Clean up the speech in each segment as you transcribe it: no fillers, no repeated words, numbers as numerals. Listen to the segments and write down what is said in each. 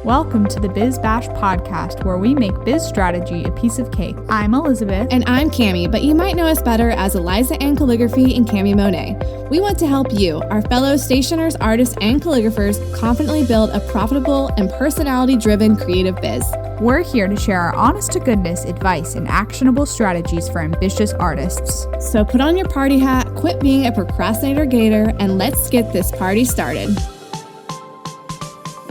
Welcome to the Biz Bash podcast, where we make biz strategy a piece of cake. I'm Elizabeth. And I'm Cami, but you might know us better as Eliza Ann Calligraphy and Cami Monet. We want to help you, our fellow stationers, artists, and calligraphers, confidently build a profitable and personality-driven creative biz. We're here to share our honest-to-goodness advice and actionable strategies for ambitious artists. So put on your party hat, quit being a procrastinator gator, and let's get this party started.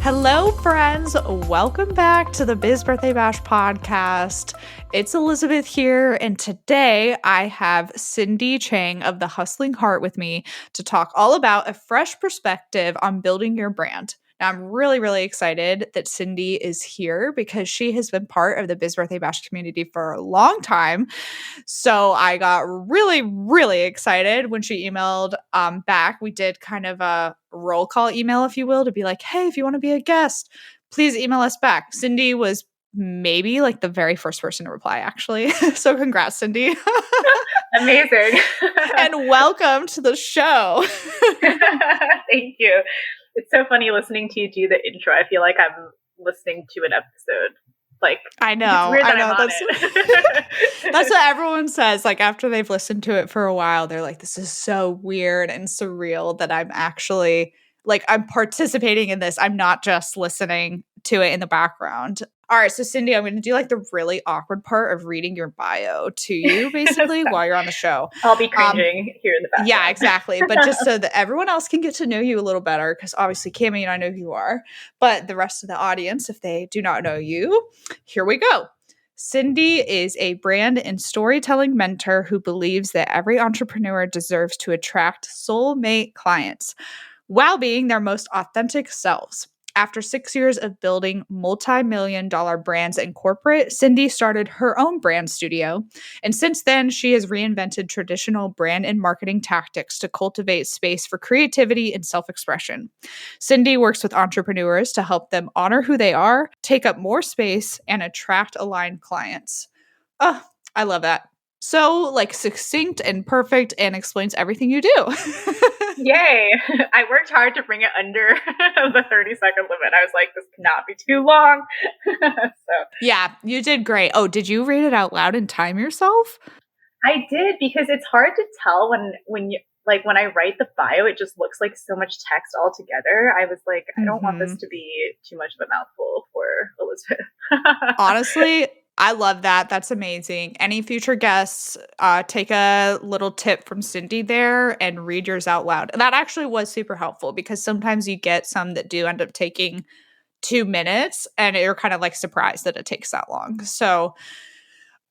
Hello, friends. Welcome back to the Biz Birthday Bash podcast. It's Elizabeth here, and today I have Cindy Chang of The Hustling Heart with me to talk all about a fresh perspective on building your brand. Now, I'm really excited that Cindy is here because she has been part of the Biz Birthday Bash community for a long time. So I got really excited when she emailed back. We did kind of a roll call email, if you will, to be like, hey, if you want to be a guest, please email us back. Cindy was maybe like the very first person to reply, actually. So congrats, Cindy. Amazing. And welcome to the show. Thank you. It's so funny listening to you do the intro. I feel like I'm listening to an episode. Like, I know. It's weird that I'm on it. That's what everyone says. Like, after they've listened to it for a while, they're like, this is so weird and surreal that I'm actually, like, I'm participating in this. I'm not just listening to it in the background. All right, so Cindy, I'm going to do like the really awkward part of reading your bio to you, basically, while you're on the show. I'll be cringing here in the background. Yeah, exactly. But just so that everyone else can get to know you a little better, because obviously Cami and I know who you are, but the rest of the audience, if they do not know you, here we go. Cindy is a brand and storytelling mentor who believes that every entrepreneur deserves to attract soulmate clients while being their most authentic selves. After 6 years of building multi-million-dollar brands in corporate, Cindy started her own brand studio. And since then, she has reinvented traditional brand and marketing tactics to cultivate space for creativity and self-expression. Cindy works with entrepreneurs to help them honor who they are, take up more space, and attract aligned clients. Oh, I love that. So, like, succinct and perfect and explains everything you do. Yay. I worked hard to bring it under the 30-second limit. I was like, this cannot be too long. Yeah, you did great. Oh, did you read it out loud and time yourself? I did, because it's hard to tell when you, like, when I write the bio, it just looks like so much text all together. I was like, I don't want this to be too much of a mouthful for Elizabeth. Honestly, I love that. That's amazing. Any future guests, take a little tip from Cindy there and read yours out loud. That actually was super helpful, because sometimes you get some that do end up taking 2 minutes and you're kind of like surprised that it takes that long. So,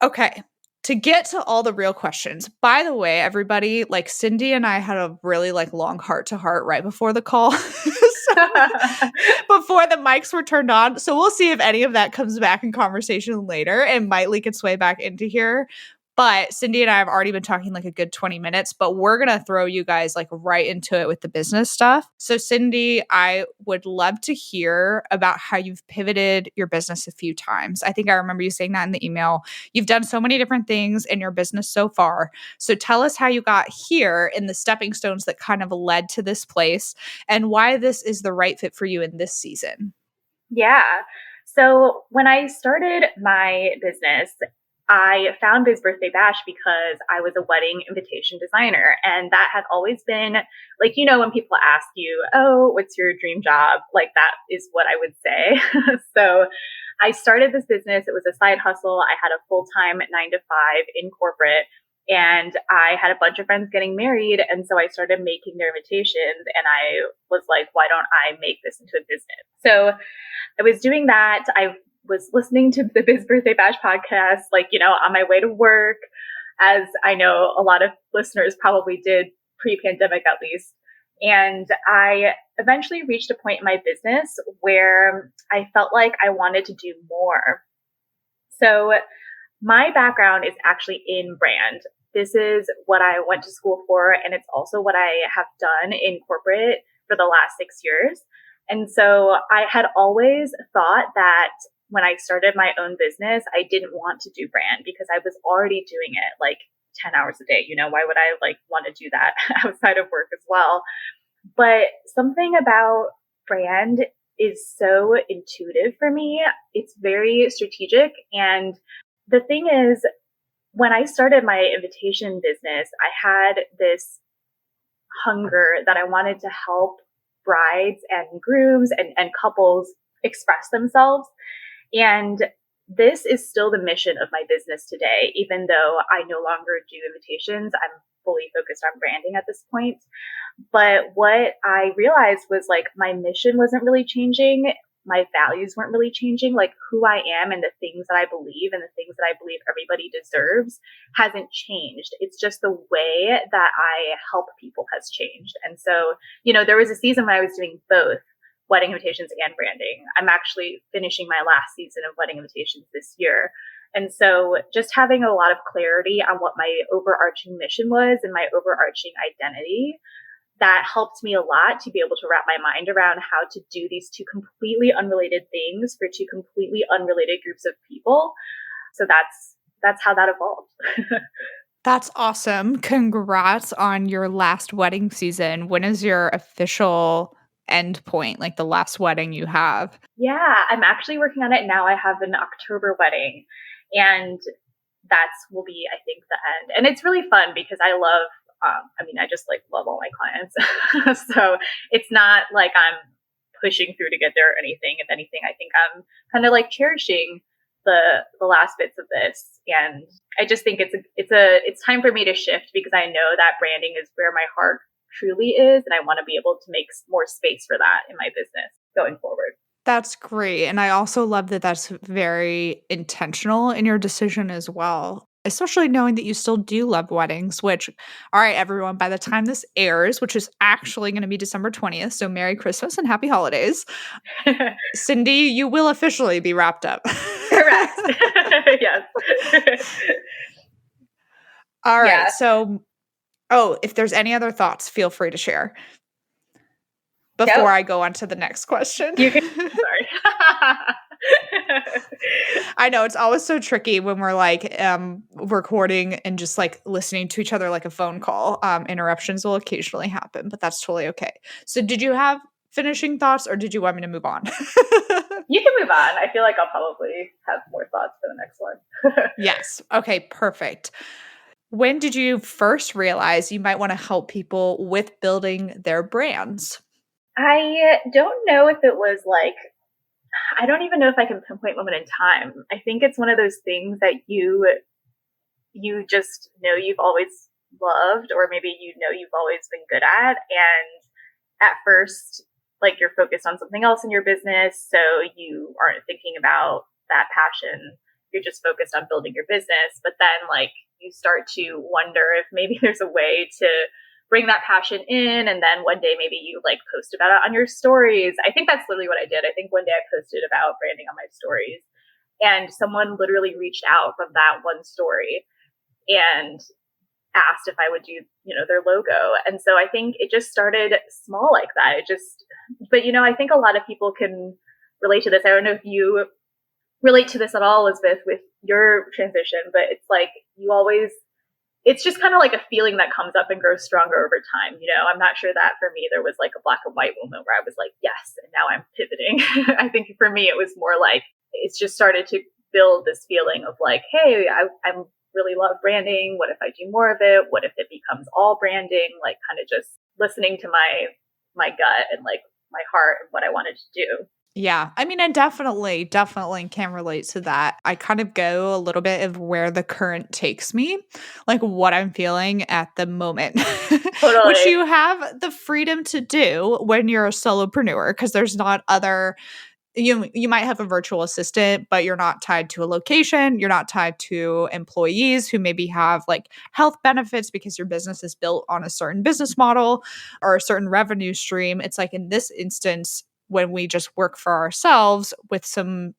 okay. To get to all the real questions, by the way, everybody, like, Cindy and I had a really like long heart to heart right before the call. Before the mics were turned on. So we'll see if any of that comes back in conversation later and might leak its way back into here. But Cindy and I have already been talking like a good 20 minutes, but we're going to throw you guys like right into it with the business stuff. So Cindy, I would love to hear about how you've pivoted your business a few times. I think I remember you saying that in the email. You've done so many different things in your business so far. So tell us how you got here and the stepping stones that kind of led to this place and why this is the right fit for you in this season. Yeah. So when I started my business, I found Biz Birthday Bash because I was a wedding invitation designer. And that had always been like, you know, when people ask you, oh, what's your dream job? Like, that is what I would say. So I started this business. It was a side hustle. I had a full-time 9-to-5 in corporate, and I had a bunch of friends getting married. And so I started making their invitations, and I was like, why don't I make this into a business? So I was doing that. I was listening to the Biz Birthday Bash podcast, like, you know, on my way to work, as I know a lot of listeners probably did pre-pandemic at least. And I eventually reached a point in my business where I felt like I wanted to do more. So my background is actually in brand. This is what I went to school for, and it's also what I have done in corporate for the last 6 years. And so I had always thought that when I started my own business, I didn't want to do brand because I was already doing it like 10 hours a day. You know, why would I like want to do that outside of work as well? But something about brand is so intuitive for me. It's very strategic. And the thing is, when I started my invitation business, I had this hunger that I wanted to help brides and grooms and couples express themselves. And this is still the mission of my business today, even though I no longer do invitations. I'm fully focused on branding at this point. But what I realized was like my mission wasn't really changing. My values weren't really changing. Like who I am and the things that I believe and the things that I believe everybody deserves hasn't changed. It's just the way that I help people has changed. And so, there was a season when I was doing both wedding invitations and branding. I'm actually finishing my last season of wedding invitations this year. And so just having a lot of clarity on what my overarching mission was and my overarching identity, that helped me a lot to be able to wrap my mind around how to do these two completely unrelated things for two completely unrelated groups of people. So that's how that evolved. That's awesome. Congrats on your last wedding season. When is your official end point, like the last wedding you have? Yeah, I'm actually working on it now. I have an October wedding, and will be, I think, the end. And it's really fun because I love I just like love all my clients. So it's not like I'm pushing through to get there or anything. If anything, I think I'm kind of like cherishing the last bits of this. And I just think it's time for me to shift because I know that branding is where my heart truly is. And I want to be able to make more space for that in my business going forward. That's great. And I also love that that's very intentional in your decision as well, especially knowing that you still do love weddings, which, all right, everyone, by the time this airs, which is actually going to be December 20th, so Merry Christmas and Happy Holidays, Cindy, you will officially be wrapped up. Correct. Yes. All right. Yeah. So, if there's any other thoughts, feel free to share before I go on to the next question. You can. Sorry. I know it's always so tricky when we're like recording and just like listening to each other like a phone call. Interruptions will occasionally happen, but that's totally okay. So did you have finishing thoughts or did you want me to move on? You can move on. I feel like I'll probably have more thoughts for the next one. Yes. Okay, perfect. When did you first realize you might want to help people with building their brands? I don't know if it was like, I don't even know if I can pinpoint moment in time. I think it's one of those things that you just know you've always loved, or maybe you've always been good at. And at first, like you're focused on something else in your business, so you aren't thinking about that passion. You're just focused on building your business. But then like you start to wonder if maybe there's a way to bring that passion in. And then one day maybe you like post about it on your stories. I think that's literally what I did. I think one day I posted about branding on my stories and someone literally reached out from that one story and asked if I would do, their logo. And so I think it just started small like that. But I think a lot of people can relate to this. I don't know if you relate to this at all, Elizabeth, with your transition, but it's like it's just kind of like a feeling that comes up and grows stronger over time. I'm not sure that for me, there was like a black and white moment where I was like, yes, and now I'm pivoting. I think for me, it was more like, it's just started to build this feeling of like, hey, I really love branding. What if I do more of it? What if it becomes all branding? Like kind of just listening to my gut and like my heart and what I wanted to do. Yeah. I mean, I definitely can relate to that. I kind of go a little bit of where the current takes me, like what I'm feeling at the moment, Totally. Which you have the freedom to do when you're a solopreneur because there's not other. You might have a virtual assistant, but you're not tied to a location. You're not tied to employees who maybe have like health benefits because your business is built on a certain business model or a certain revenue stream. It's like in this instance, when we just work for ourselves with some,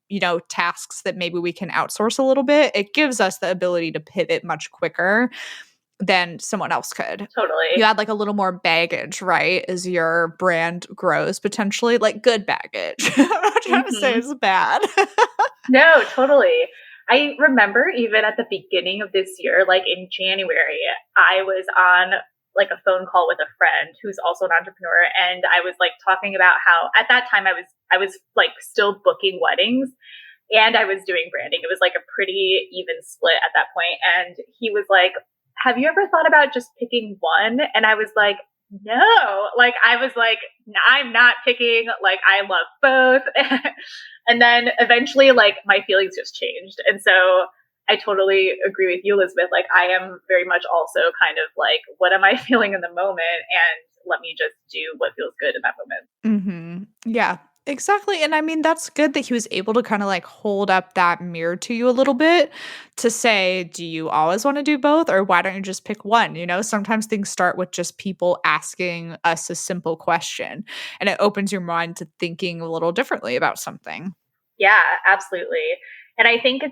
tasks that maybe we can outsource a little bit, it gives us the ability to pivot much quicker than someone else could. Totally. You add like a little more baggage, right? As your brand grows potentially, like good baggage. I'm not trying to say it's bad. No, totally. I remember even at the beginning of this year, like in January, I was on like a phone call with a friend who's also an entrepreneur. And I was like talking about how at that time I was I was like still booking weddings and I was doing branding. It was like a pretty even split at that point. And he was like, have you ever thought about just picking one? And I was like, no, like I was like, I'm not picking, like I love both. And then eventually like my feelings just changed. And so I totally agree with you, Elizabeth. Like I am very much also kind of like, what am I feeling in the moment? And let me just do what feels good in that moment. Yeah, exactly. And I mean, that's good that he was able to kind of like hold up that mirror to you a little bit to say, do you always want to do both? Or why don't you just pick one? You know, sometimes things start with just people asking us a simple question and it opens your mind to thinking a little differently about something. Yeah, absolutely. And I think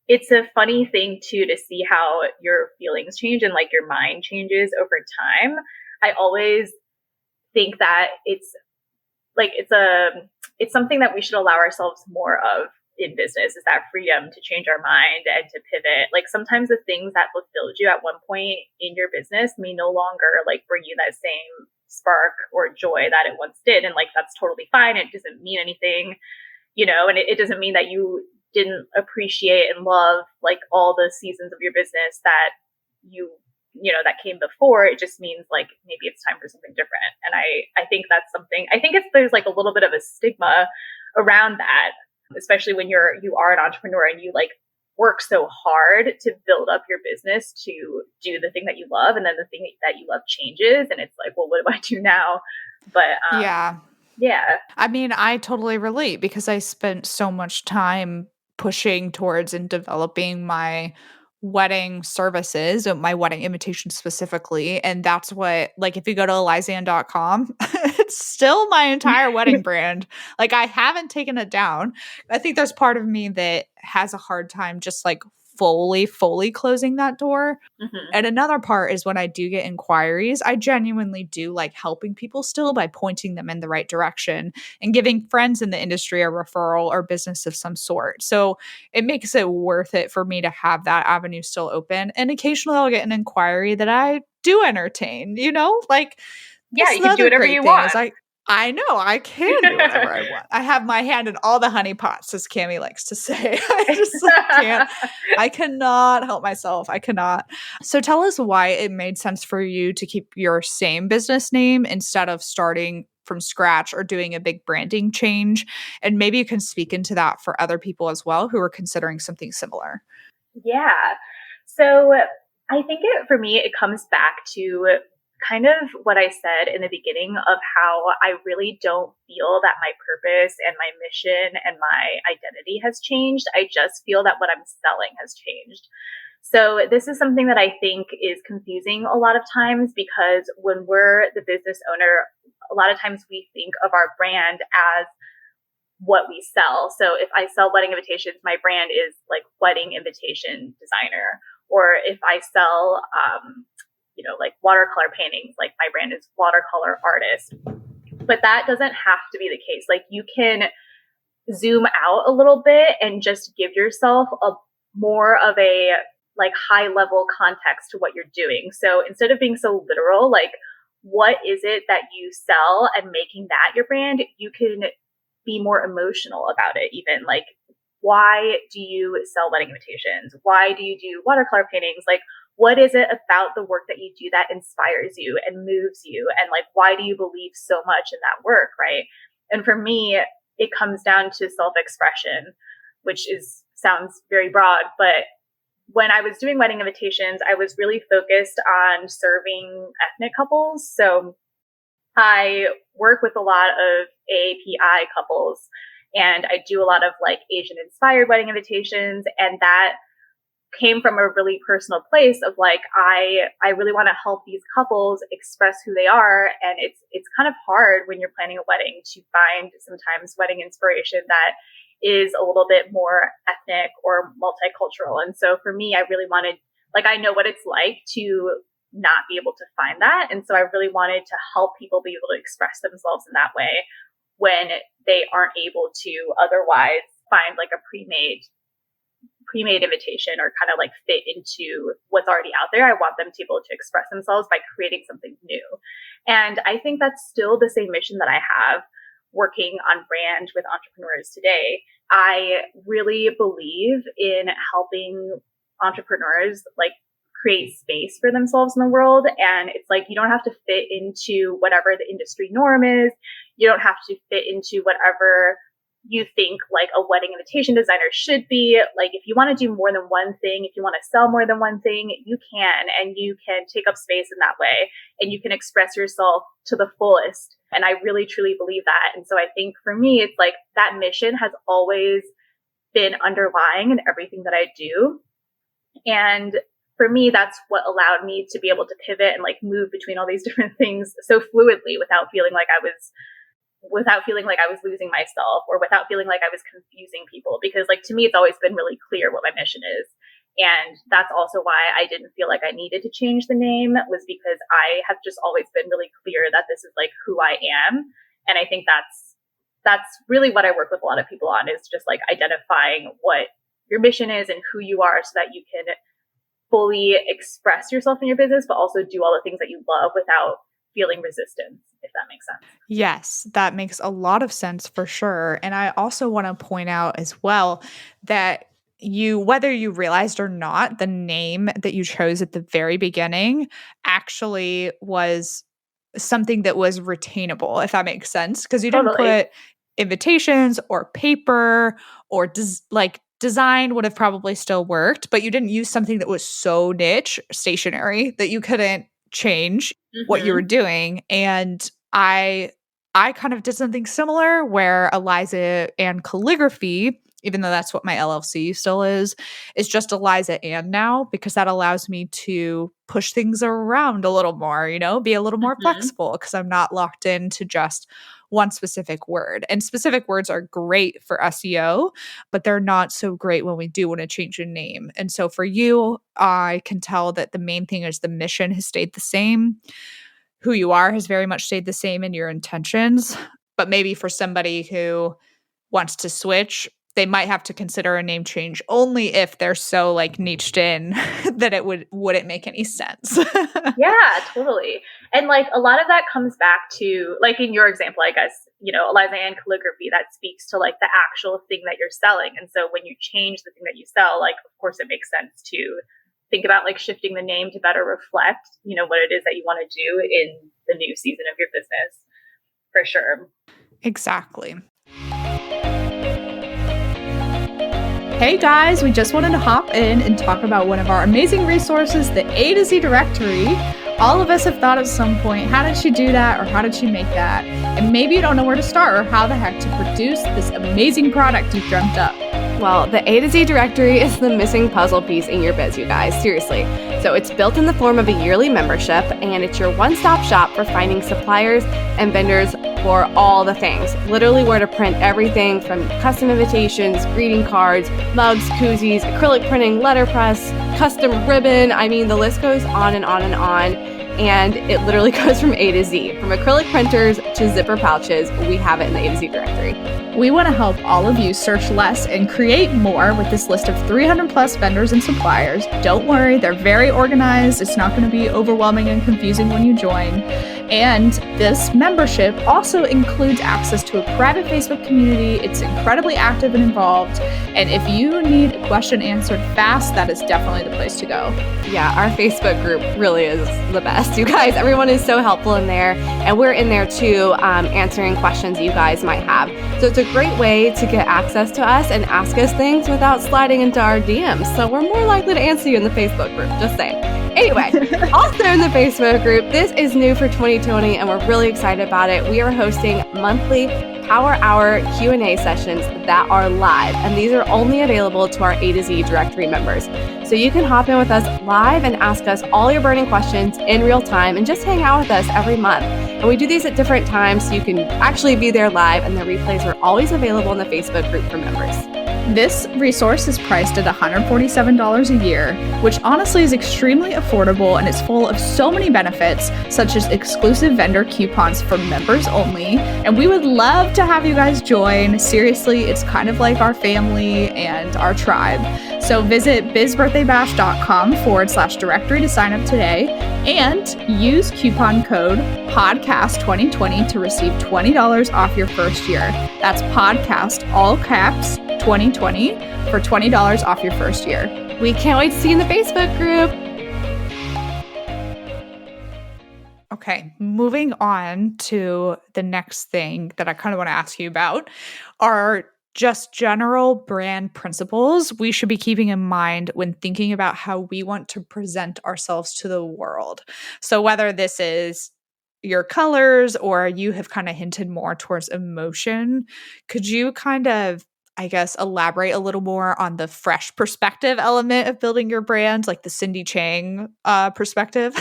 it's a funny thing too to see how your feelings change and like your mind changes over time. I always think that like it's something that we should allow ourselves more of in business, is that freedom to change our mind and to pivot. Like sometimes the things that fulfilled you at one point in your business may no longer like bring you that same spark or joy that it once did. And like that's totally fine. It doesn't mean anything, and it doesn't mean that you didn't appreciate and love like all the seasons of your business that that came before. It just means like maybe it's time for something different. And I think that's something, I think there's like a little bit of a stigma around that, especially when you are an entrepreneur and you like work so hard to build up your business to do the thing that you love, and then the thing that you love changes and it's like, well, what do I do now? But Yeah. yeah. I mean, I totally relate because I spent so much time pushing towards and developing my wedding services, my wedding invitation specifically. And that's what, like, if you go to elizan.com, it's still my entire wedding brand. Like, I haven't taken it down. I think there's part of me that has a hard time just like fully closing that door. Mhm. And another part is when I do get inquiries, I genuinely do like helping people still by pointing them in the right direction and giving friends in the industry a referral or business of some sort. So it makes it worth it for me to have that avenue still open. And occasionally I'll get an inquiry that I do entertain, like Yeah, that's you the can do other whatever great you thing is want. I know I can do whatever I want. I have my hand in all the honey pots, as Cami likes to say. I just like, can't. I cannot help myself. I cannot. So tell us why it made sense for you to keep your same business name instead of starting from scratch or doing a big branding change. And maybe you can speak into that for other people as well who are considering something similar. Yeah. So I think for me, it comes back to kind of what I said in the beginning of how I really don't feel that my purpose and my mission and my identity has changed. I just feel that what I'm selling has changed. So this is something that I think is confusing a lot of times, because when we're the business owner, a lot of times we think of our brand as what we sell. So if I sell wedding invitations, my brand is like wedding invitation designer. Or if I sell, like watercolor paintings, like my brand is watercolor artist. But that doesn't have to be the case. Like you can zoom out a little bit and just give yourself a more of a like high level context to what you're doing. So instead of being so literal, like what is it that you sell and making that your brand, you can be more emotional about it. Even like, why do you sell wedding invitations? Why do you do watercolor paintings? Like, what is it about the work that you do that inspires you and moves you? And like, why do you believe so much in that work? Right. And for me, it comes down to self-expression, which sounds very broad, but when I was doing wedding invitations, I was really focused on serving ethnic couples. So I work with a lot of API couples, and I do a lot of like Asian inspired wedding invitations. And that came from a really personal place of like, I really want to help these couples express who they are. And it's kind of hard when you're planning a wedding to find sometimes wedding inspiration that is a little bit more ethnic or multicultural. And so for me, I really wanted, like, I know what it's like to not be able to find that. And so I really wanted to help people be able to express themselves in that way when they aren't able to otherwise find like a pre-made invitation or kind of like fit into what's already out there. I want them to be able to express themselves by creating something new. And I think that's still the same mission that I have working on brand with entrepreneurs today, I really believe in helping entrepreneurs like create space for themselves in the world. And it's like, you don't have to fit into whatever the industry norm is. You don't have to fit into whatever you think like a wedding invitation designer should be. Like, if you want to do more than one thing, if you want to sell more than one thing, you can, and you can take up space in that way, and you can express yourself to the fullest. And I really, truly believe that. And so I think for me, it's like that mission has always been underlying in everything that I do. And for me, that's what allowed me to be able to pivot and like move between all these different things so fluidly without feeling like I was losing myself, or without feeling like I was confusing people. Because like, to me, it's always been really clear what my mission is. And that's also why I didn't feel like I needed to change the name, was because I have just always been really clear that this is like who I am. And I think that's really what I work with a lot of people on, is just like identifying what your mission is and who you are, so that you can fully express yourself in your business, but also do all the things that you love without feeling resistance, if that makes sense. Yes, that makes a lot of sense for sure. And I also want to point out as well that whether you realized or not, the name that you chose at the very beginning actually was something that was retainable, if that makes sense. Because you didn't Totally. put invitations or paper or design would have probably still worked, but you didn't use something that was so niche, stationary, that you couldn't change what you were doing. And I kind of did something similar where Eliza and Calligraphy, even though that's what my LLC still is just Eliza and now, because that allows me to push things around a little more, be a little more flexible, because I'm not locked into just one specific word. And specific words are great for SEO, but they're not so great when we do want to change a name. And so for you, I can tell that the main thing is the mission has stayed the same. Who you are has very much stayed the same in your intentions. But maybe for somebody who wants to switch, they might have to consider a name change only if they're so like niched in that it wouldn't make any sense. Yeah, totally. And like a lot of that comes back to, like in your example, I guess, Eliza and Calligraphy, that speaks to like the actual thing that you're selling. And so when you change the thing that you sell, like, of course it makes sense to think about like shifting the name to better reflect, what it is that you want to do in the new season of your business, for sure. Exactly. Hey guys, we just wanted to hop in and talk about one of our amazing resources, the A to Z directory. All of us have thought at some point, how did she do that, or how did she make that? And maybe you don't know where to start, or how the heck to produce this amazing product you've dreamt up. Well, the A to Z directory is the missing puzzle piece in your biz, you guys, seriously. So it's built in the form of a yearly membership, and it's your one-stop shop for finding suppliers and vendors for all the things. Literally where to print everything from custom invitations, greeting cards, mugs, koozies, acrylic printing, letterpress, custom ribbon. I mean, the list goes on and on and on. And it literally goes from A to Z. From acrylic printers to zipper pouches, we have it in the A to Z directory. We want to help all of you search less and create more with this list of 300 plus vendors and suppliers. Don't worry, they're very organized. It's not going to be overwhelming and confusing when you join. And this membership also includes access to a private Facebook community. It's incredibly active and involved. And if you need a question answered fast, that is definitely the place to go. Yeah, our Facebook group really is the best. You guys, everyone is so helpful in there. And we're in there too, answering questions you guys might have. So it's a great way to get access to us and ask us things without sliding into our DMs. So we're more likely to answer you in the Facebook group, just saying. Anyway, also in the Facebook group, this is new for 2020 and we're really excited about it. We are hosting monthly Power Hour Q&A sessions that are live, and these are only available to our A to Z directory members. So you can hop in with us live and ask us all your burning questions in real time and just hang out with us every month. And we do these at different times so you can actually be there live, and the replays are always available in the Facebook group for members. This resource is priced at $147 a year, which honestly is extremely affordable and is full of so many benefits, such as exclusive vendor coupons for members only. And we would love to have you guys join. Seriously, it's kind of like our family and our tribe. So visit bizbirthdaybash.com/directory to sign up today and use coupon code podcast2020 to receive $20 off your first year. That's podcast, all caps, 2020 for $20 off your first year. We can't wait to see you in the Facebook group. Okay, moving on to the next thing that I kind of want to ask you about are just general brand principles we should be keeping in mind when thinking about how we want to present ourselves to the world. So whether this is your colors or you have kind of hinted more towards emotion, could you kind of, I guess, elaborate a little more on the fresh perspective element of building your brand, like the Cindy Chang perspective?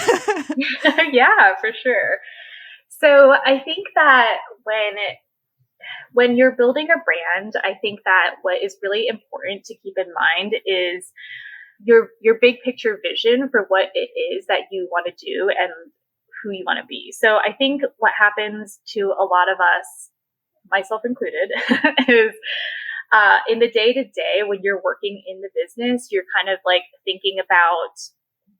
Yeah, for sure. So I think that when you're building a brand, I think that what is really important to keep in mind is your big picture vision for what it is that you want to do and who you want to be. So I think what happens to a lot of us, myself included, is in the day to day when you're working in the business, you're kind of like thinking about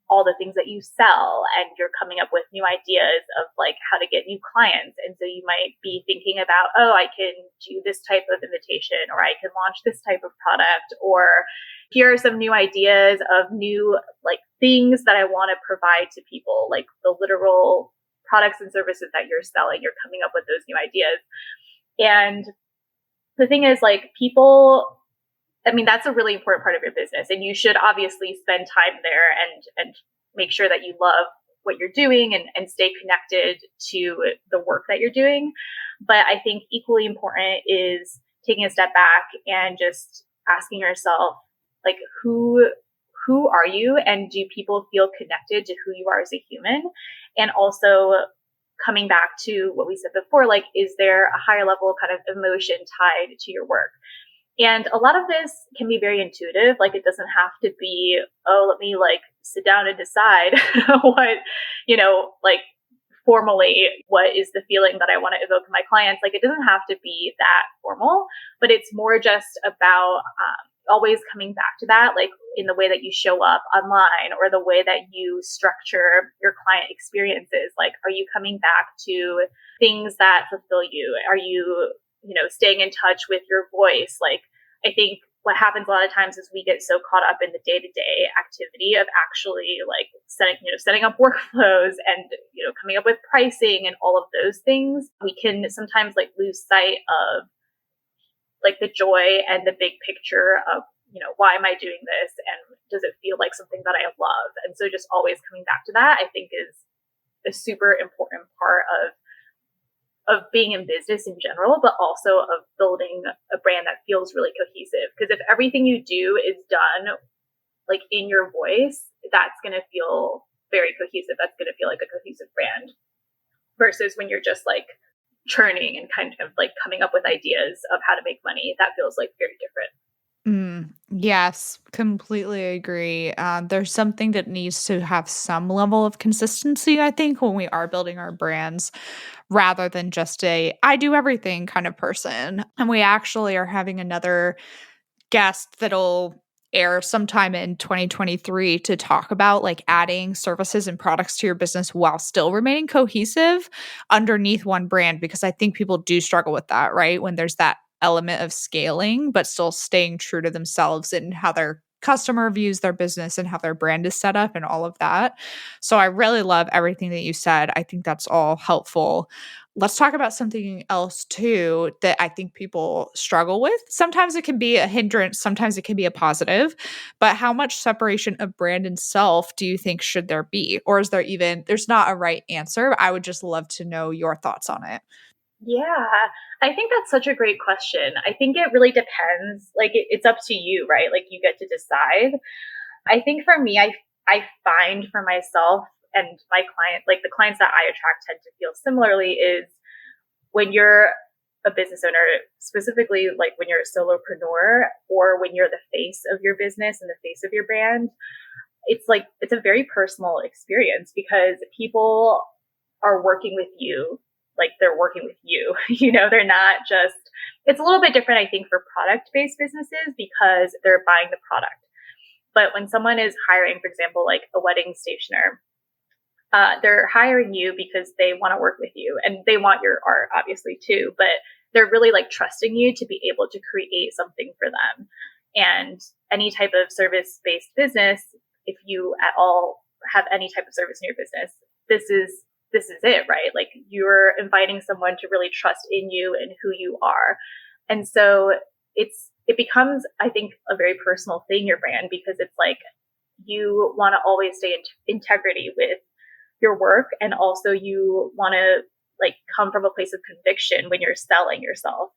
all the things that you sell and you're coming up with new ideas of like how to get new clients. And so you might be thinking about, oh, I can do this type of invitation, or I can launch this type of product, or here are some new ideas of new like things that I want to provide to people, like the literal products and services that you're selling. You're coming up with those new ideas. And the thing is, like, people, I mean, that's a really important part of your business, and you should obviously spend time there and make sure that you love what you're doing and stay connected to the work that you're doing. But I think equally important is taking a step back and just asking yourself, like, who are you, and do people feel connected to who you are as a human? And also coming back to what we said before, like, is there a higher level kind of emotion tied to your work? And a lot of this can be very intuitive. Like, it doesn't have to be, oh, let me like sit down and decide what, like formally, what is the feeling that I want to evoke in my clients. Like, it doesn't have to be that formal, but it's more just about always coming back to that, like in the way that you show up online or the way that you structure your client experiences. Like, are you coming back to things that fulfill you? Are you staying in touch with your voice? Like, I think what happens a lot of times is we get so caught up in the day-to-day activity of actually like setting up workflows and, coming up with pricing and all of those things. We can sometimes like lose sight of like the joy and the big picture of, why am I doing this? And does it feel like something that I love? And so just always coming back to that, I think, is a super important part of being in business in general, but also of building a brand that feels really cohesive. Because if everything you do is done like in your voice, that's going to feel very cohesive. That's going to feel like a cohesive brand versus when you're just like churning and kind of like coming up with ideas of how to make money. That feels like very different. Yes, completely agree. There's something that needs to have some level of consistency, I think, when we are building our brands, rather than just I do everything kind of person. And we actually are having another guest that'll air sometime in 2023 to talk about like adding services and products to your business while still remaining cohesive underneath one brand, because I think people do struggle with that, right? When there's that element of scaling, but still staying true to themselves and how their customer views their business and how their brand is set up and all of that. So I really love everything that you said. I think that's all helpful. Let's talk about something else too that I think people struggle with. Sometimes it can be a hindrance, sometimes it can be a positive, but how much separation of brand and self do you think should there be? Or is there's not a right answer? I would just love to know your thoughts on it. Yeah, I think that's such a great question. I think it really depends. Like, it's up to you, right? Like, you get to decide. I think for me, I find for myself and my client, like the clients that I attract tend to feel similarly, is when you're a business owner, specifically like when you're a solopreneur or when you're the face of your business and the face of your brand, it's a very personal experience because people are working with you like they're working with you. They're not just, it's a little bit different, I think, for product based businesses because they're buying the product. But when someone is hiring, for example, like a wedding stationer, they're hiring you because they want to work with you and they want your art, obviously, too. But they're really like trusting you to be able to create something for them. And any type of service based business, if you at all have any type of service in your business, this is it, right? Like you're inviting someone to really trust in you and who you are. And so it becomes, I think, a very personal thing, your brand, because it's like you want to always stay in integrity with your work. And also you want to like come from a place of conviction when you're selling yourself.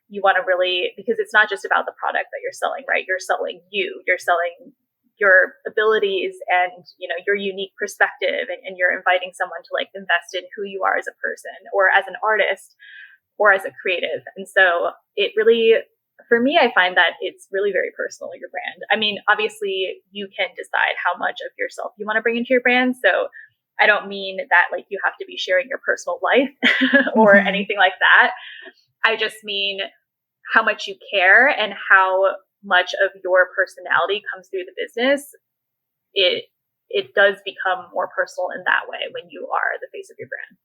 You want to really, because it's not just about the product that you're selling, right? You're selling you're selling your abilities and, your unique perspective, and you're inviting someone to like invest in who you are as a person or as an artist or as a creative. And so it really, for me, I find that it's really very personal, your brand. I mean, obviously you can decide how much of yourself you want to bring into your brand. So I don't mean that like you have to be sharing your personal life or anything like that. I just mean how much you care and how much of your personality comes through the business. It does become more personal in that way when you are the face of your brand.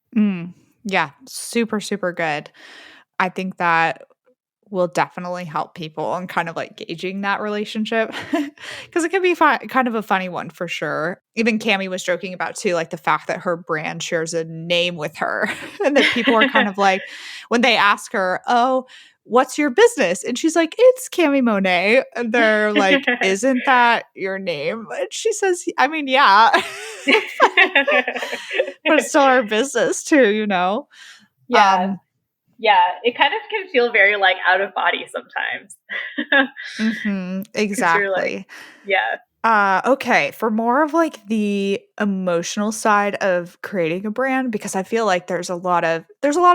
Yeah, super, super good. I think that will definitely help people in kind of like gauging that relationship because it can be kind of a funny one for sure. Even Cami was joking about too, like the fact that her brand shares a name with her and that people are kind of like, when they ask her, oh, what's your business? And she's like, it's Cami Monet. And they're like, isn't that your name? And she says, I mean, yeah, but it's still our business too, Yeah. Yeah, it kind of can feel very like out of body sometimes. Exactly. Like, yeah. Okay, for more of like the emotional side of creating a brand, because I feel like there's a lot of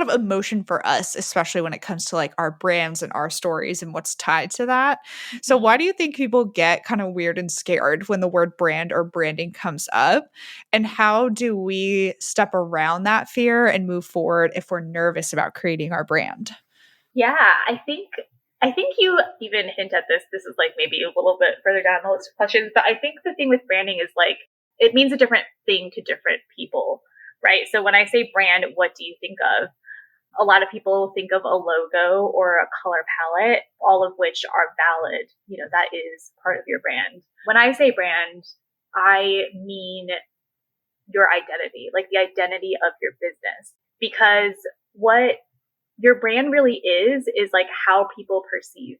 emotion for us, especially when it comes to like our brands and our stories and what's tied to that. So why do you think people get kind of weird and scared when the word brand or branding comes up? And how do we step around that fear and move forward if we're nervous about creating our brand? Yeah, I think you even hint at this. This is like maybe a little bit further down the list of questions, but I think the thing with branding is like it means a different thing to different people, right? So when I say brand, what do you think of? A lot of people think of a logo or a color palette, all of which are valid. That is part of your brand. When I say brand, I mean your identity, like the identity of your business, because what your brand really is like how people perceive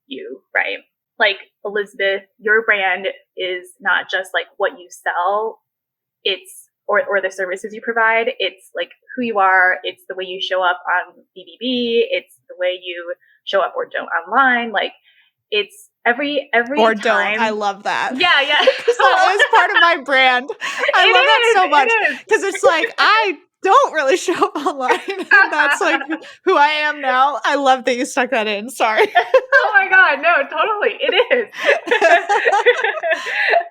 you, right? Like Elizabeth, your brand is not just like what you sell, it's or the services you provide. It's like who you are. It's the way you show up on BBB. It's the way you show up or don't online. Like it's every or time. Don't. I love that. Yeah. Because that is part of my brand. I love that so much because it's like I don't really show up online. And that's like who I am now. I love that you stuck that in. Sorry. Oh my God. No, totally. It is.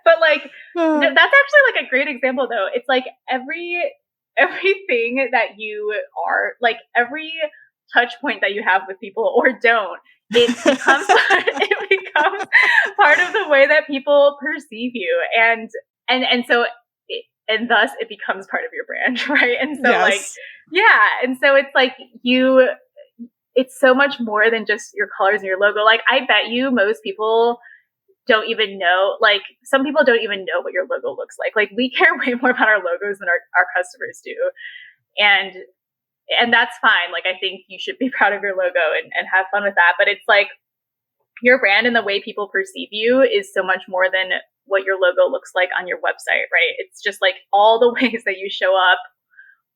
But like, that's actually like a great example though. It's like everything that you are, like every touch point that you have with people or don't, it becomes part of the way that people perceive you. And so and thus it becomes part of your brand, right? And so like, yeah. And so it's like it's so much more than just your colors and your logo. Like I bet you most people don't even know, like some people don't even know what your logo looks like. Like we care way more about our logos than our customers do. And that's fine. Like I think you should be proud of your logo and have fun with that. But it's like your brand and the way people perceive you is so much more than what your logo looks like on your website, right? It's just like all the ways that you show up,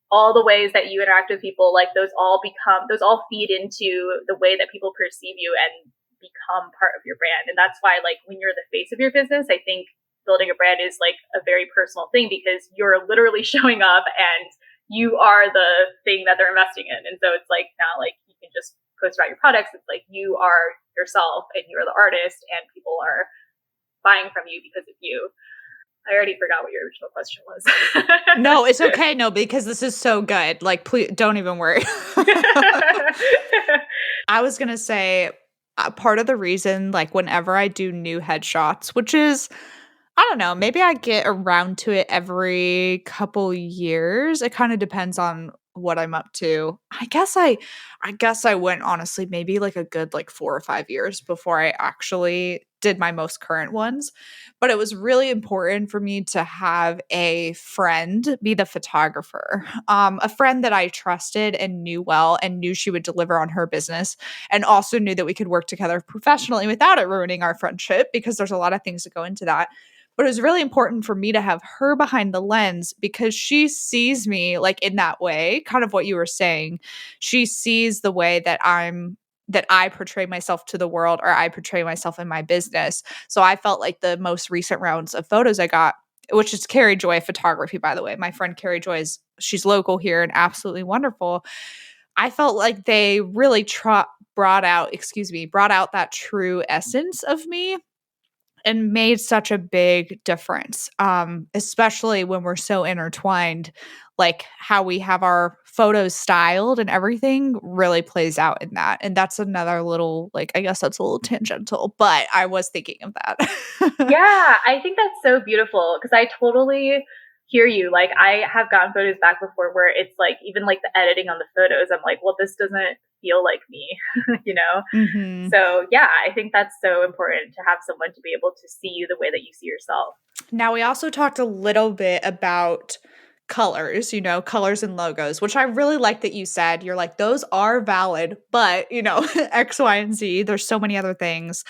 all the ways that you interact with people, like those all feed into the way that people perceive you and become part of your brand. And that's why like when you're the face of your business, I think building a brand is like a very personal thing because you're literally showing up and you are the thing that they're investing in. And so it's like now like you can just post about your products, it's like you are yourself and you are the artist and people are buying from you because of you. I already forgot what your original question was. No, it's okay. No, because this is so good. Like, please don't even worry. I was going to say part of the reason, like, whenever I do new headshots, which is, I don't know, maybe I get around to it every couple years. It kind of depends on what I'm up to. I guess I went honestly maybe like a good like 4 or 5 years before I actually did my most current ones. But it was really important for me to have a friend be the photographer. A friend that I trusted and knew well and knew she would deliver on her business and also knew that we could work together professionally without it ruining our friendship because there's a lot of things that go into that. But it was really important for me to have her behind the lens because she sees me like in that way, kind of what you were saying. She sees the way that I portray myself to the world or I portray myself in my business. So I felt like the most recent rounds of photos I got, which is Carrie Joy Photography, by the way. My friend Carrie Joy she's local here and absolutely wonderful. I felt like they really brought out that true essence of me and made such a big difference, especially when we're so intertwined. Like how we have our photos styled and everything really plays out in that. And that's another little, like, I guess that's a little tangential, but I was thinking of that. Yeah, I think that's so beautiful because I totally hear you. Like, I have gotten photos back before where it's like, even like the editing on the photos, I'm like, well, this doesn't feel like me, you know? Mhm. So, yeah, I think that's so important to have someone to be able to see you the way that you see yourself. Now, we also talked a little bit about colors, colors and logos, which I really like that you said. You're like, those are valid, but, X, Y, and Z, there's so many other things.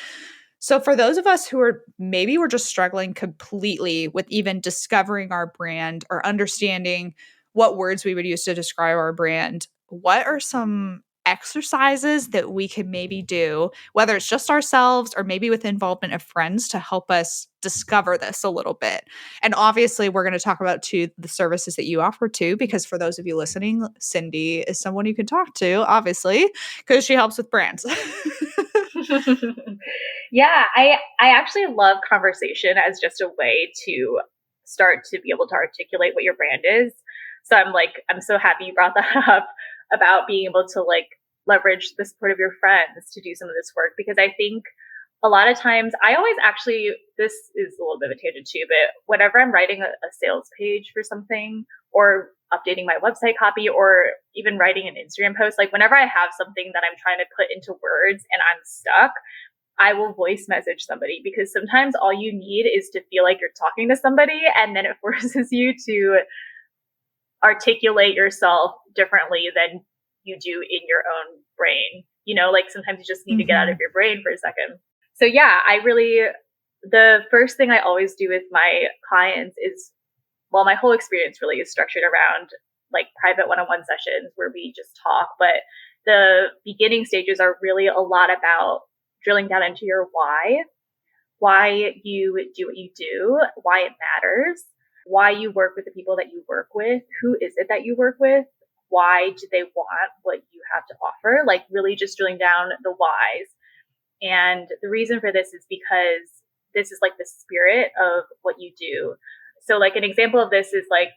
So for those of us who we're just struggling completely with even discovering our brand or understanding what words we would use to describe our brand, what are some exercises that we can maybe do, whether it's just ourselves or maybe with involvement of friends to help us discover this a little bit? And obviously, we're going to talk about too the services that you offer too, because for those of you listening, Cindy is someone you can talk to, obviously, because she helps with brands. Yeah, I actually love conversation as just a way to start to be able to articulate what your brand is. So I'm so happy you brought that up about being able to like leverage the support of your friends to do some of this work, because I think a lot of times I always actually, this is a little bit of a tangent too, but whenever I'm writing a sales page for something or updating my website copy or even writing an Instagram post, like whenever I have something that I'm trying to put into words and I'm stuck, I will voice message somebody, because sometimes all you need is to feel like you're talking to somebody, and then it forces you to articulate yourself differently than you do in your own brain. Like sometimes you just need to get out of your brain for a second. So yeah, the first thing I always do with my clients is, well, my whole experience really is structured around like private one-on-one sessions where we just talk. But the beginning stages are really a lot about drilling down into your why you do what you do, why it matters, why you work with the people that you work with, who is it that you work with, why do they want what you have to offer, like really just drilling down the whys. And the reason for this is because this is like the spirit of what you do. So like an example of this is like,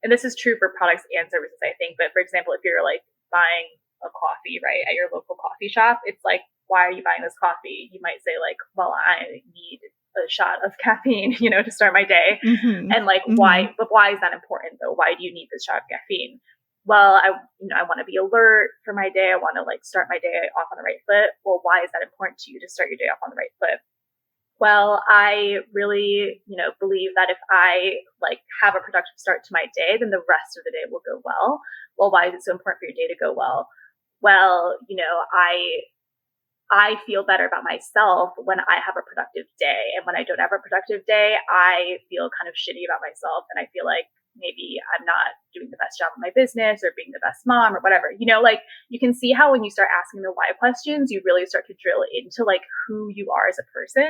and this is true for products and services, I think, but for example, if you're like buying a coffee, right, at your local coffee shop, it's like, why are you buying this coffee? You might say like, well, I need a shot of caffeine, to start my day. And like, why, but why is that important though? Why do you need this shot of caffeine? Well, I want to be alert for my day. I want to like start my day off on the right foot. Well, why is that important to you to start your day off on the right foot? Well, I really, believe that if I like have a productive start to my day, then the rest of the day will go well. Well, why is it so important for your day to go well? Well, I feel better about myself when I have a productive day. And when I don't have a productive day, I feel kind of shitty about myself. And I feel like maybe I'm not doing the best job of my business or being the best mom or whatever. Like you can see how when you start asking the why questions, you really start to drill into like who you are as a person.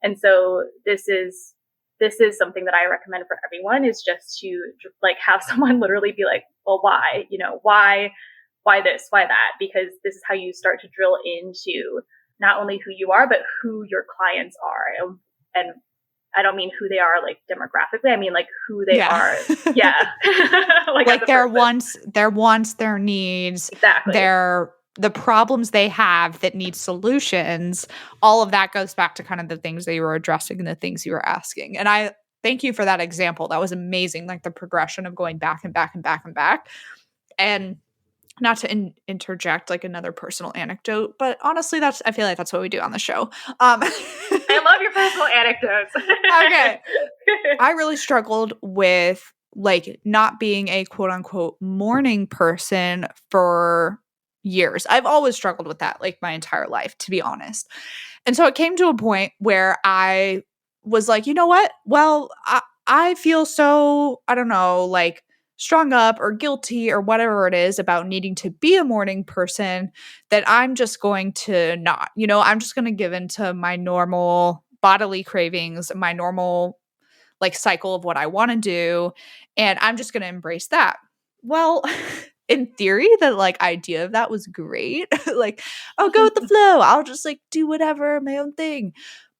And so this is something that I recommend for everyone, is just to like have someone literally be like, well, why, why why this, why that, because this is how you start to drill into not only who you are, but who your clients are. And I don't mean who they are like demographically. I mean like who they are. Yeah. like their wants, their needs, exactly. the problems they have that need solutions. All of that goes back to kind of the things that you were addressing and the things you were asking. And I thank you for that example. That was amazing. Like the progression of going back and back and back and back. And not to interject like another personal anecdote, but honestly, I feel like that's what we do on the show. I love your personal anecdotes. Okay. I really struggled with like not being a quote unquote morning person for years. I've always struggled with that like my entire life, to be honest. And so it came to a point where I was like, you know what? Well, I feel so, I don't know, like strung up or guilty or whatever it is about needing to be a morning person that I'm just going to not, I'm just going to give into my normal bodily cravings, my normal like cycle of what I want to do. And I'm just going to embrace that. Well, in theory, the like idea of that was great. Like, I'll go with the flow. I'll just like do whatever, my own thing.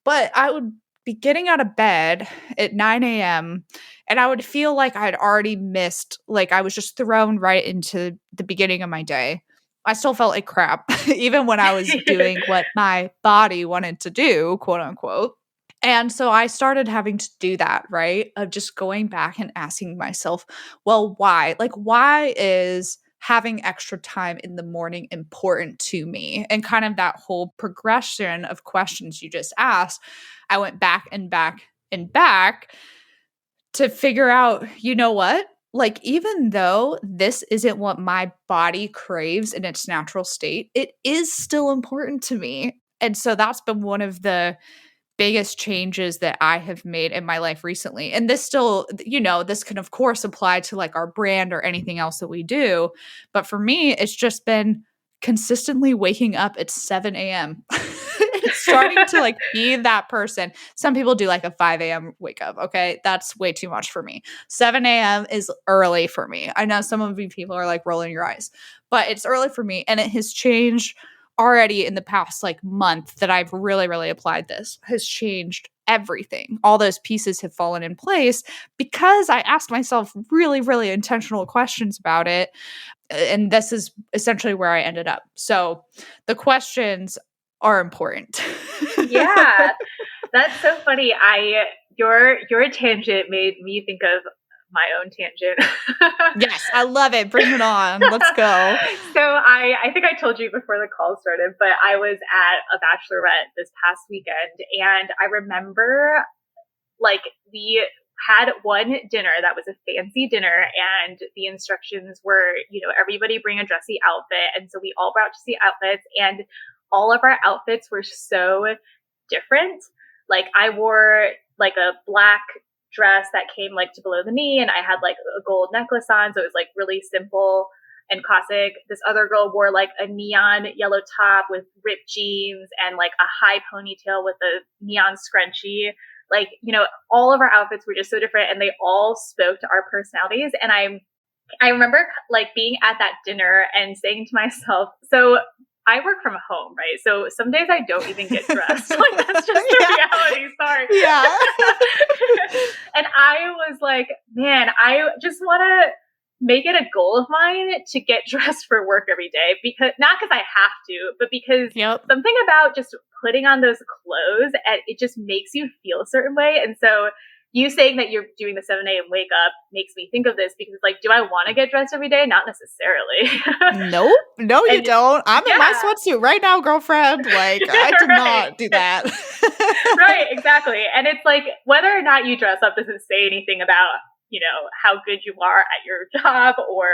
But I would be getting out of bed at 9 a.m. and I would feel like I'd already missed, like I was just thrown right into the beginning of my day. I still felt like crap, even when I was doing what my body wanted to do, quote unquote. And so I started having to do that, right? Of just going back and asking myself, well, why? Like, why is having extra time in the morning important to me? And kind of that whole progression of questions you just asked, I went back and back and back to figure out, you know what? Like, even though this isn't what my body craves in its natural state, it is still important to me. And so that's been one of the biggest changes that I have made in my life recently. And this still, this can of course apply to like our brand or anything else that we do. But for me, it's just been consistently waking up at 7 a.m. It's starting to like be that person. Some people do like a 5 a.m. wake up. Okay. That's way too much for me. 7 a.m. is early for me. I know some of you people are like rolling your eyes, but it's early for me. And it has changed already in the past like month that I've really, really applied this, has changed everything. All those pieces have fallen in place because I asked myself really, really intentional questions about it. And this is essentially where I ended up. So the questions are important. Yeah, that's so funny. Your tangent made me think of my own tangent. Yes, I love it. Bring it on. Let's go. So I think I told you before the call started, but I was at a bachelorette this past weekend, and I remember like we had one dinner that was a fancy dinner, and the instructions were, everybody bring a dressy outfit. And so we all brought dressy outfits, and all of our outfits were so different. Like I wore like a black dress that came like to below the knee, and I had like a gold necklace on, so it was like really simple and classic. This other girl wore like a neon yellow top with ripped jeans and like a high ponytail with a neon scrunchie. Like, all of our outfits were just so different, and they all spoke to our personalities. And I remember like being at that dinner and saying to myself, so I work from home, right? So some days I don't even get dressed. Like that's just the reality. Sorry. Yeah. And I was like, man, I just want to make it a goal of mine to get dressed for work every day, because not because I have to, but because something about just putting on those clothes, and it just makes you feel a certain way. And so you saying that you're doing the 7 a.m. wake up makes me think of this, because it's like, do I want to get dressed every day? Not necessarily. Nope. No, you don't. I'm in my sweatsuit right now, girlfriend. Like, I did not do that. Right, exactly. And it's like, whether or not you dress up doesn't say anything about, how good you are at your job, or,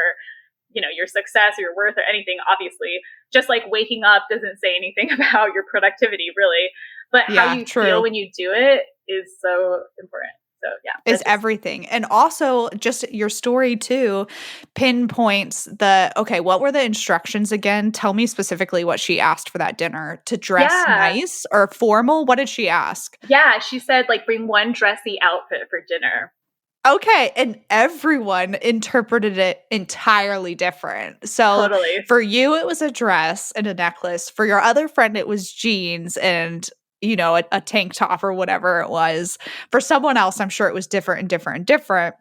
your success or your worth or anything, obviously. Just like waking up doesn't say anything about your productivity, really. But how you feel when you do it is so important. So yeah, is everything. And also just your story too pinpoints what were the instructions again? Tell me specifically what she asked for that dinner. To dress nice or formal? What did she ask? Yeah, she said like bring one dressy outfit for dinner. Okay, and everyone interpreted it entirely different. So Totally. for you, it was a dress and a necklace. For your other friend, it was jeans and, a tank top or whatever it was. For someone else, I'm sure it was different and different and different.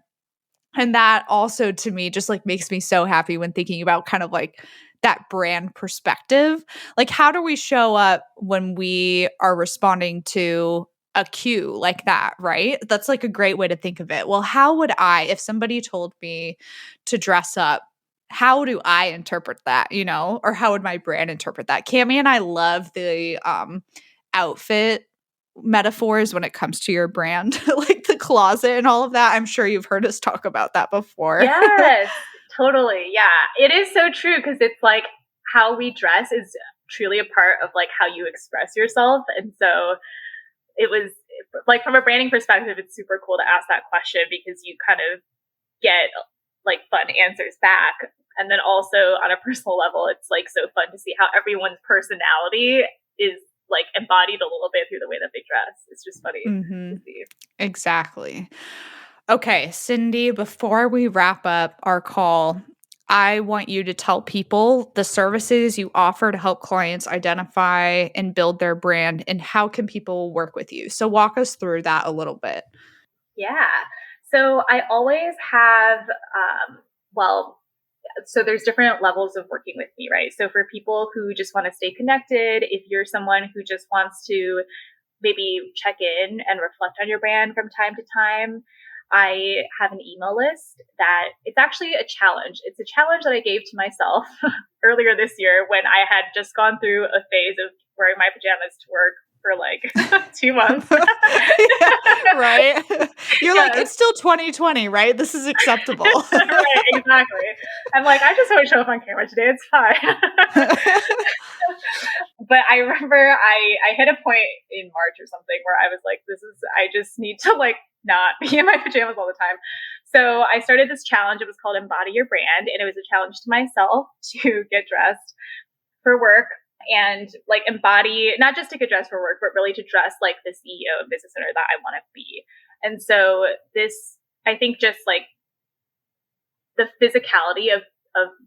And that also to me just like makes me so happy when thinking about kind of like that brand perspective. Like, how do we show up when we are responding to a cue like that, right? That's like a great way to think of it. Well, how would I, if somebody told me to dress up, how do I interpret that, or how would my brand interpret that? Cami and I love the outfit metaphors when it comes to your brand, like the closet and all of that. I'm sure you've heard us talk about that before. Yes, totally. Yeah, it is so true because it's like how we dress is truly a part of like how you express yourself. And so it was like from a branding perspective, it's super cool to ask that question because you kind of get like fun answers back. And then also on a personal level, it's like so fun to see how everyone's personality is like embodied a little bit through the way that they dress. It's just funny to see. Exactly. Okay, Cindy, before we wrap up our call, I want you to tell people the services you offer to help clients identify and build their brand and how can people work with you. So walk us through that a little bit. Yeah. So I always have, well, so there's different levels of working with me, right? So for people who just want to stay connected, if you're someone who just wants to maybe check in and reflect on your brand from time to time, I have an email list that it's actually a challenge. It's a challenge that I gave to myself earlier this year when I had just gone through a phase of wearing my pajamas to work for like 2 months. Yeah, right? You're like, Yes. it's still 2020, right? This is acceptable. Right, exactly. I'm like, I just want to show up on camera today. It's fine. But I remember I hit a point in March or something where I was like, I just need to like not be in my pajamas all the time. So I started this challenge. It was called Embody Your Brand. And it was a challenge to myself to get dressed for work and like embody, not just to get dressed for work, but really to dress like the CEO and business owner that I want to be. And so this, I think just like the physicality of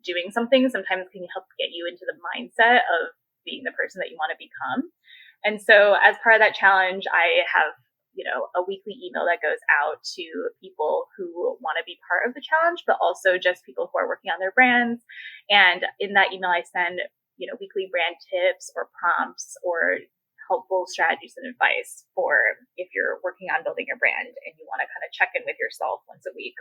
doing something sometimes can help get you into the mindset of being the person that you want to become. And so as part of that challenge, I have, a weekly email that goes out to people who want to be part of the challenge, but also just people who are working on their brands. And in that email, I send, weekly brand tips or prompts or helpful strategies and advice for if you're working on building your brand and you want to kind of check in with yourself once a week.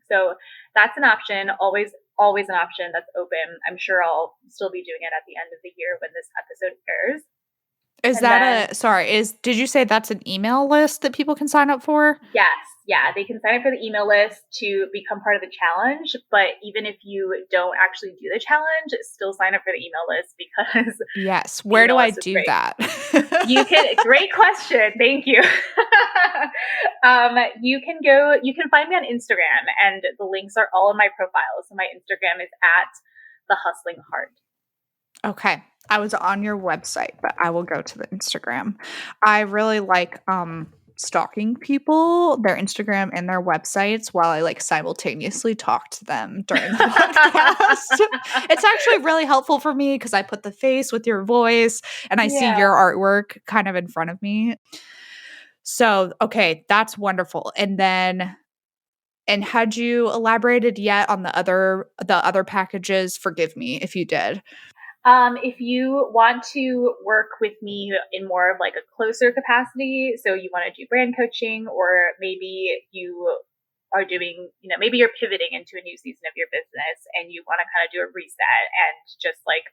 So that's an option, always an option that's open. I'm sure I'll still be doing it at the end of the year when this episode airs. Did you say that's an email list that people can sign up for? Yes. Yeah. They can sign up for the email list to become part of the challenge. But even if you don't actually do the challenge, still sign up for the email list because yes. Where do I do that? Great question. Thank you. You can find me on Instagram and the links are all in my profile. So my Instagram is at the hustling heart. Okay. I was on your website, but I will go to the Instagram. I really like stalking people, their Instagram and their websites while I like simultaneously talk to them during the podcast. It's actually really helpful for me because I put the face with your voice and I see your artwork kind of in front of me. So, okay, that's wonderful. And had you elaborated yet on the other packages? Forgive me if you did. If you want to work with me in more of like a closer capacity, so you want to do brand coaching, or maybe you are doing, maybe you're pivoting into a new season of your business and you want to kind of do a reset and just like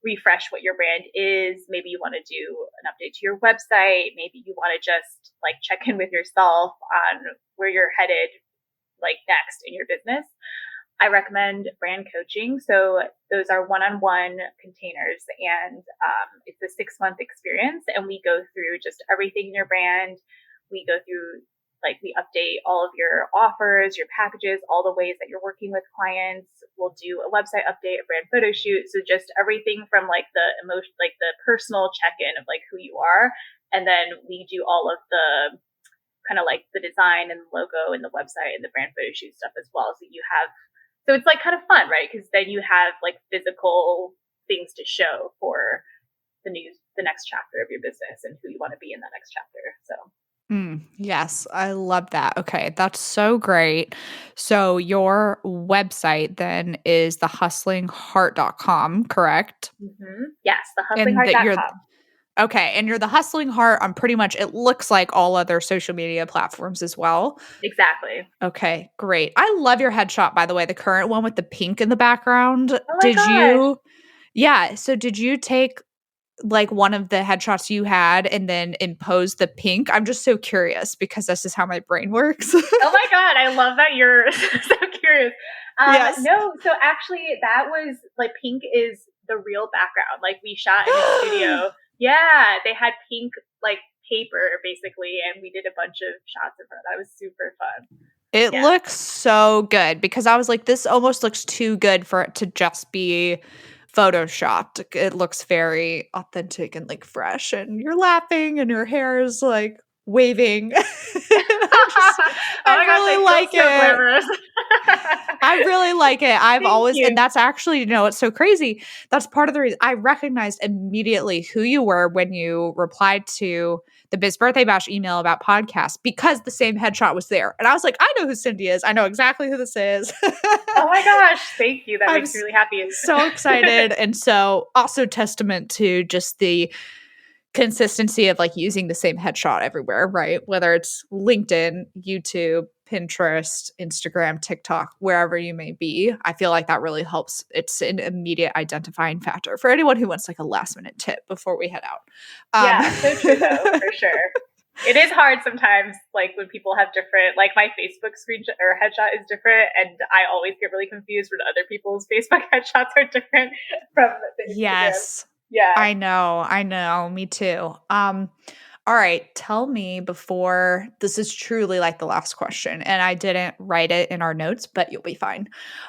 refresh what your brand is. Maybe you want to do an update to your website. Maybe you want to just like check in with yourself on where you're headed like next in your business. I recommend brand coaching. So those are one-on-one containers and it's a 6-month experience. And we go through just everything in your brand. We go through, like, we update all of your offers, your packages, all the ways that you're working with clients. We'll do a website update, a brand photo shoot. So just everything from like the emotion, like the personal check-in of like who you are. And then we do all of the kind of like the design and the logo and the website and the brand photo shoot stuff as well. So it's like kind of fun, right? Because then you have like physical things to show for the next chapter of your business and who you want to be in that next chapter. So Yes, I love that. Okay, that's so great. So your website then is thehustlingheart.com, correct? yes, And that you're thehustlingheart.com. okay, and you're the Hustling Heart on pretty much it looks like all other social media platforms as well. Exactly. Okay, great. I love your headshot, by the way, the current one with the pink in the background. Oh my gosh. So did you take like one of the headshots you had and then impose the pink? I'm just so curious because this is how my brain works. Oh my God, I love that you're so curious. Yes. No, so actually that was like pink is the real background. Like we shot in a studio. Yeah, they had pink like paper basically, and we did a bunch of shots in front of that. It was super fun. It Yeah. looks so good because I was like, this almost looks too good for it to just be photoshopped. It looks very authentic and like fresh, and you're laughing and your hair is like waving. Oh my I gosh, really I like feel so it. glamorous. I really like it. I've Thank always, you. and that's actually, it's so crazy. That's part of the reason I recognized immediately who you were when you replied to the Biz Birthday Bash email about podcasts because the same headshot was there. And I was like, I know who Cindy is. I know exactly who this is. Oh my gosh, thank you. That I'm makes me really happy. so excited. And so also testament to just the consistency of like using the same headshot everywhere, right? Whether it's LinkedIn, YouTube, Pinterest, Instagram, TikTok, wherever you may be. I feel like that really helps. It's an immediate identifying factor for anyone who wants like a last minute tip before we head out. Yeah, so true though, for sure. It is hard sometimes, like when people have different, like my Facebook screenshot or headshot is different, and I always get really confused when other people's Facebook headshots are different from the Instagram. Yes. Yeah. I know, me too. All right, tell me before this is truly like the last question, and I didn't write it in our notes, but you'll be fine.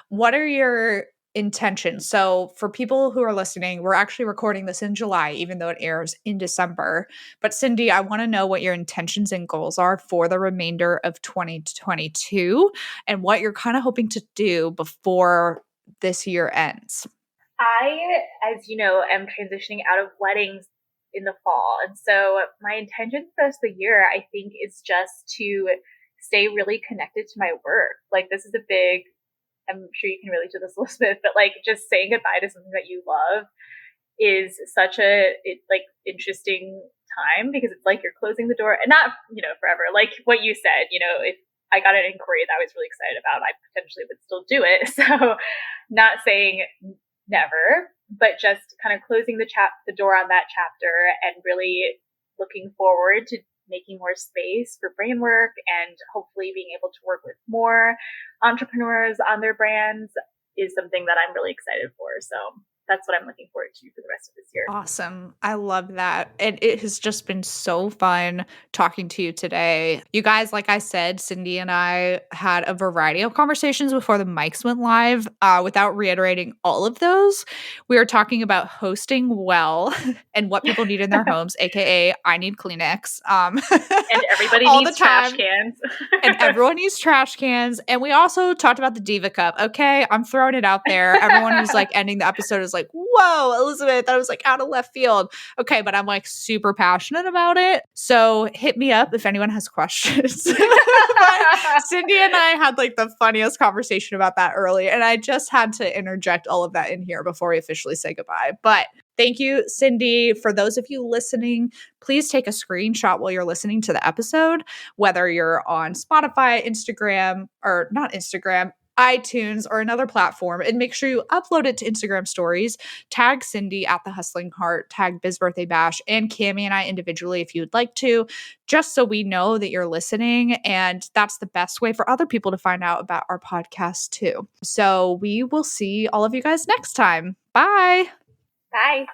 What are your intentions? So, for people who are listening, we're actually recording this in July, even though it airs in December. But, Cindy, I want to know what your intentions and goals are for the remainder of 2022 and what you're kind of hoping to do before this year ends. I, as you know, am transitioning out of weddings in the fall. And so my intention for the rest of the year, I think, is just to stay really connected to my work. Like this is a big, I'm sure you can relate to this, Elizabeth, but like just saying goodbye to something that you love is such a interesting time because it's like you're closing the door and not, forever. Like what you said, if I got an inquiry that I was really excited about, I potentially would still do it. So not saying never, but just kind of closing the door on that chapter and really looking forward to making more space for brand work and hopefully being able to work with more entrepreneurs on their brands is something that I'm really excited for. So that's what I'm looking forward to for the rest of this year. Awesome. I love that. And it has just been so fun talking to you today. You guys, like I said, Cindy and I had a variety of conversations before the mics went live. Without reiterating all of those, we were talking about hosting well and what people need in their homes, aka I need Kleenex. And everybody all needs the time. trash cans. And everyone needs trash cans. And we also talked about the Diva Cup. Okay, I'm throwing it out there. Everyone who's like ending the episode is like, whoa, Elizabeth, that was like out of left field. Okay, but I'm like super passionate about it. So hit me up if anyone has questions. But Cindy and I had like the funniest conversation about that earlier. And I just had to interject all of that in here before we officially say goodbye. But thank you, Cindy. For those of you listening, please take a screenshot while you're listening to the episode, whether you're on Spotify, Instagram, or not Instagram, iTunes, or another platform, and make sure you upload it to Instagram stories. Tag Cindy at The Hustling Heart, tag Biz Birthday Bash, and Cammie and I individually if you'd like to, just so we know that you're listening. And that's the best way for other people to find out about our podcast too. So we will see all of you guys next time. Bye. Bye.